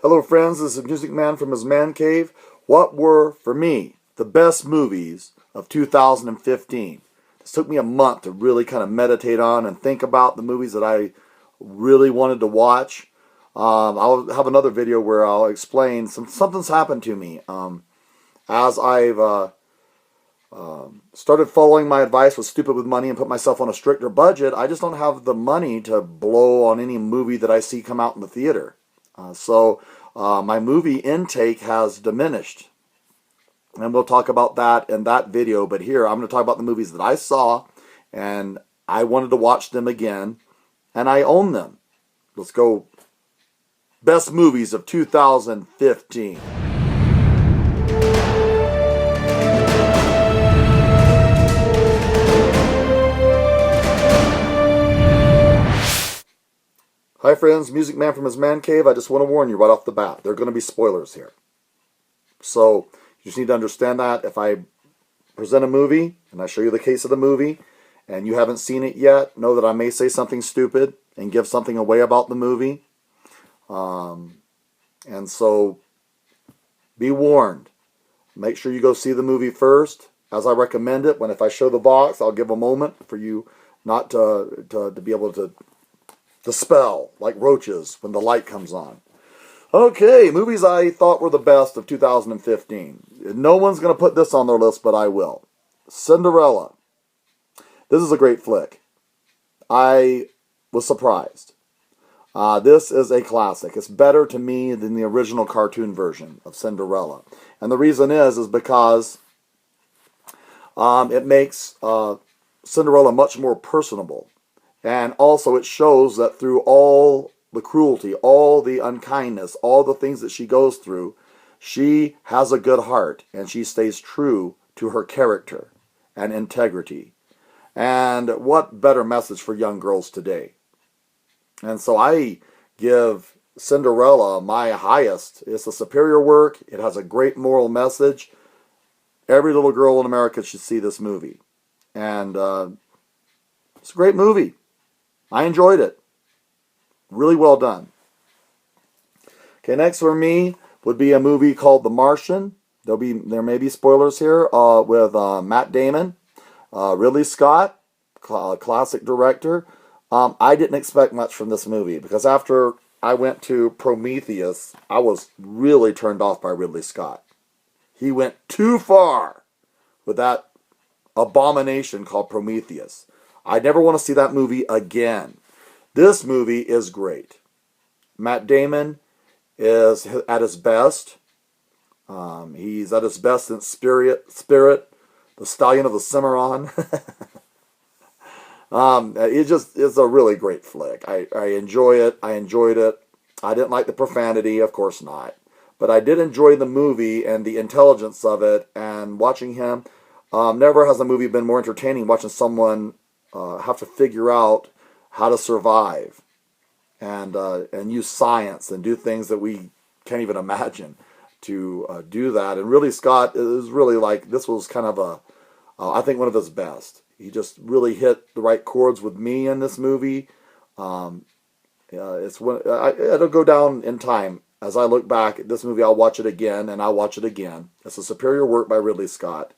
Hello friends, this is Music Man from his man cave. What were, for me, the best movies of 2015? This took me a month to really kind of meditate on and think about the movies that I really wanted to watch. I'll have another video where I'll explain something's happened to me. As I've started following my advice with Stupid with Money and put myself on a stricter budget, I just don't have the money to blow on any movie that I see come out in the theater. So my movie intake has diminished. And we'll talk about that in that video. But here, I'm going to talk about the movies that I saw, and I wanted to watch them again, and I own them. Let's go. Best movies of 2015. Hi friends, Music Man from his man cave. I just want to warn you right off the bat, there are going to be spoilers here. So you just need to understand that if I present a movie and I show you the case of the movie and you haven't seen it yet, know that I may say something stupid and give something away about the movie. And so be warned. Make sure you go see the movie first, as I recommend it. If I show the box, I'll give a moment for you not to be able to dispel like roaches when the light comes on. Okay, movies I thought were the best of 2015. No one's going to put this on their list, but I will. Cinderella. This is a great flick. I was surprised. This is a classic. It's better to me than the original cartoon version of Cinderella. And the reason is because it makes Cinderella much more personable. And also it shows that through all the cruelty, all the unkindness, all the things that she goes through, she has a good heart and she stays true to her character and integrity. And what better message for young girls today? And so I give Cinderella my highest. It's a superior work. It has a great moral message. Every little girl in America should see this movie. And it's a great movie. I enjoyed it. Really well done. Okay, next for me would be a movie called The Martian. There may be spoilers here with Matt Damon, Ridley Scott, classic director. I didn't expect much from this movie because after I went to Prometheus, I was really turned off by Ridley Scott. He went too far with that abomination called Prometheus. I never want to see that movie again. This movie is great. Matt Damon is at his best. He's at his best in Spirit, the Stallion of the Cimarron. It's a really great flick. I enjoy it. I enjoyed it. I didn't like the profanity, of course not. But I did enjoy the movie and the intelligence of it. And watching him, never has a movie been more entertaining watching someone have to figure out how to survive and use science and do things that we can't even imagine to do that. And really, Scott is really like, this was kind of I think one of his best. He just really hit the right chords with me in this movie. It'll go down in time. As I look back at this movie, I'll watch it again, and I'll watch it again. It's a superior work by Ridley Scott.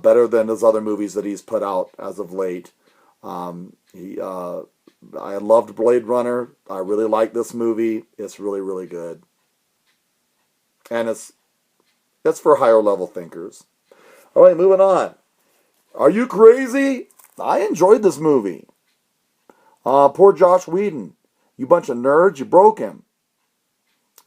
Better than his other movies that he's put out as of late. I loved Blade Runner. I really like this movie. It's really, really good. And it's for higher level thinkers. All right, moving on. Are you crazy? I enjoyed this movie. Poor Josh Whedon. You bunch of nerds, you broke him.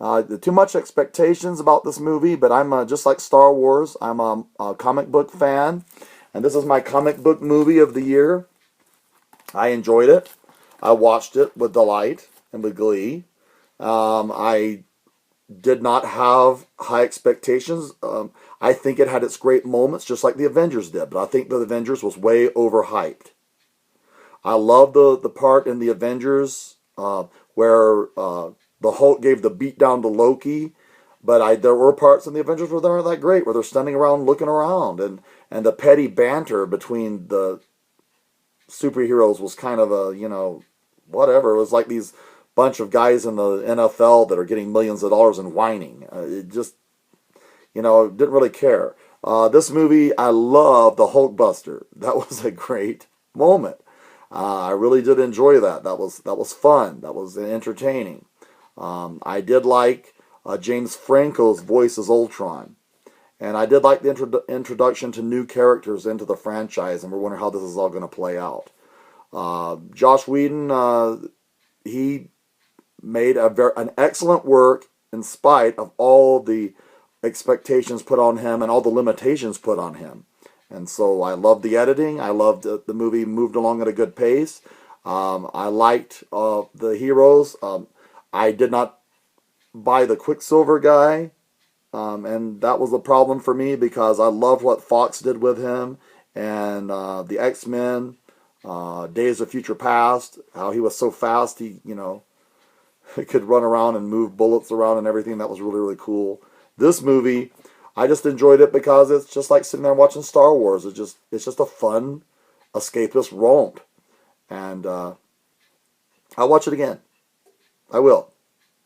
Too much expectations about this movie, but I'm just like Star Wars. I'm a comic book fan, and this is my comic book movie of the year. I enjoyed it. I watched it with delight and with glee. I did not have high expectations. I think it had its great moments, just like the Avengers did, but I think the Avengers was way overhyped. I love the part in the Avengers where the Hulk gave the beat down to Loki, but there were parts in the Avengers where they weren't that great, where they're standing around looking around, and the petty banter between the superheroes was kind of whatever. It was like these bunch of guys in the NFL that are getting millions of dollars and whining. It just, didn't really care. This movie, I love the Hulkbuster. That was a great moment. I really did enjoy that. That was fun. That was entertaining. I did like James Franco's voice as Ultron. And I did like the introduction to new characters into the franchise, and we're wondering how this is all going to play out. Joss Whedon, he made an excellent work in spite of all the expectations put on him and all the limitations put on him. And so I loved the editing. I loved the movie moved along at a good pace. I liked the heroes. I did not buy the Quicksilver guy. And that was a problem for me because I loved what Fox did with him and the X-Men, Days of Future Past, how he was so fast, he could run around and move bullets around and everything. That was really, really cool. This movie, I just enjoyed it because it's just like sitting there watching Star Wars. It's just a fun, escapist romp. And I'll watch it again. I will.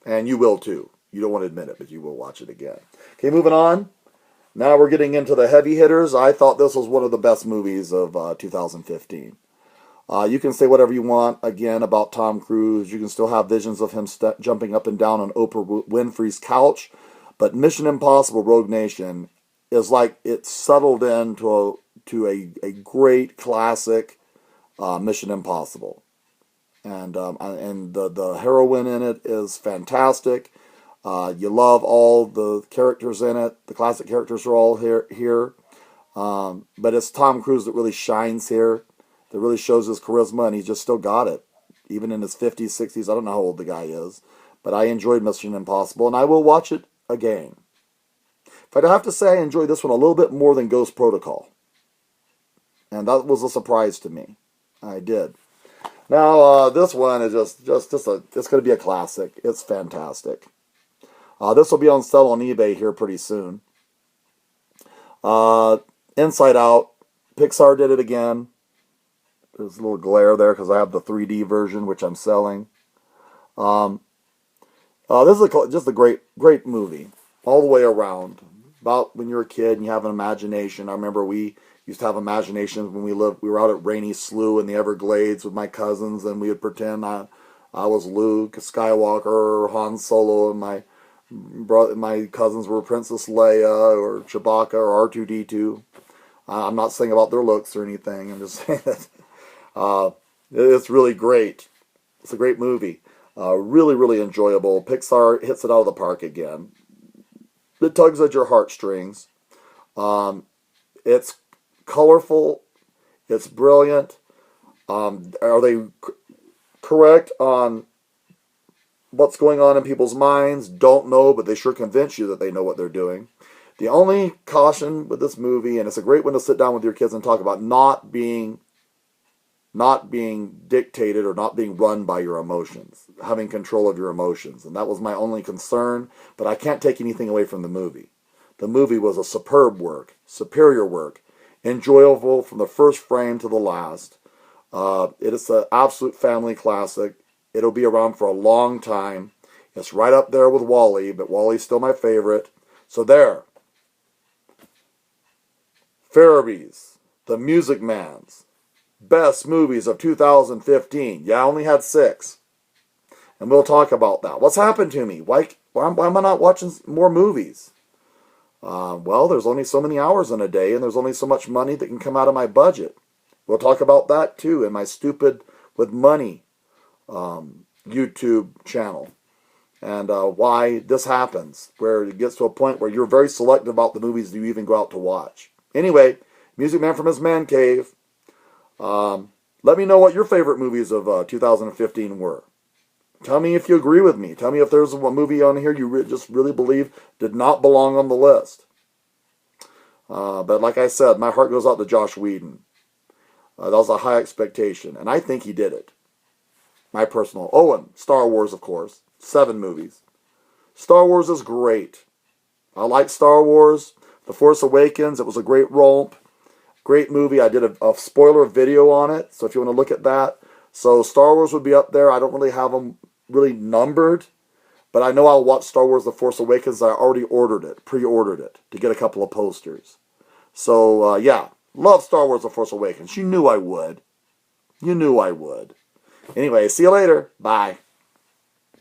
And you will too. You don't want to admit it, but you will watch it again. Okay, moving on. Now we're getting into the heavy hitters. I thought this was one of the best movies of 2015. You can say whatever you want, again, about Tom Cruise. You can still have visions of him jumping up and down on Oprah Winfrey's couch. But Mission Impossible Rogue Nation is like it's settled into a great classic Mission Impossible. And the heroine in it is fantastic. You love all the characters in it. The classic characters are all here. But it's Tom Cruise that really shines here. That really shows his charisma, and he's just still got it. Even in his 50s, 60s, I don't know how old the guy is. But I enjoyed Mission Impossible, and I will watch it again. If I'd have to say, I enjoyed this one a little bit more than Ghost Protocol. And that was a surprise to me. I did. Now, this one is it's going to be a classic. It's fantastic. This will be on sale on eBay here pretty soon. Inside Out. Pixar did it again. There's a little glare there because I have the 3D version, which I'm selling. This is just a great movie. All the way around. About when you're a kid and you have an imagination. I remember we used to have imaginations when we were out at Rainy Slough in the Everglades with my cousins, and we would pretend I was Luke Skywalker or Han Solo, and my cousins were Princess Leia or Chewbacca or R2-D2. I'm not saying about their looks or anything. I'm just saying that it's really great. It's a great movie. Really, really enjoyable. Pixar hits it out of the park again. It tugs at your heartstrings. It's colorful. It's brilliant. Are they correct on what's going on in people's minds? Don't know, but they sure convince you that they know what they're doing. The only caution with this movie, and it's a great one to sit down with your kids and talk about, not being dictated or not being run by your emotions, having control of your emotions. And that was my only concern, but I can't take anything away from the movie. The movie was a superb work, superior work, enjoyable from the first frame to the last. It is an absolute family classic. It'll be around for a long time. It's right up there with WALL-E, but WALL-E's still my favorite. So there. Farabee's, The Music Man's, best movies of 2015. Yeah, I only had 6. And we'll talk about that. What's happened to me? Why am I not watching more movies? Well, there's only so many hours in a day, and there's only so much money that can come out of my budget. We'll talk about that, too, in my Stupid with Money YouTube channel. And why this happens, where it gets to a point where you're very selective about the movies you even go out to watch. Anyway, Music Man from his man cave. Let me know what your favorite movies of 2015 were. Tell me if you agree with me. Tell me if there's a movie on here you just really believe did not belong on the list. But like I said, my heart goes out to Joss Whedon. That was a high expectation, and I think he did it. My personal... Oh, and Star Wars, of course. 7 movies. Star Wars is great. I like Star Wars. The Force Awakens, it was a great romp. Great movie. I did a spoiler video on it, so if you want to look at that. So Star Wars would be up there. I don't really have them really numbered, but I know I'll watch Star Wars The Force Awakens. I already pre-ordered it to get a couple of posters. So, yeah, love Star Wars The Force Awakens. You knew I would. You knew I would. Anyway, see you later. Bye.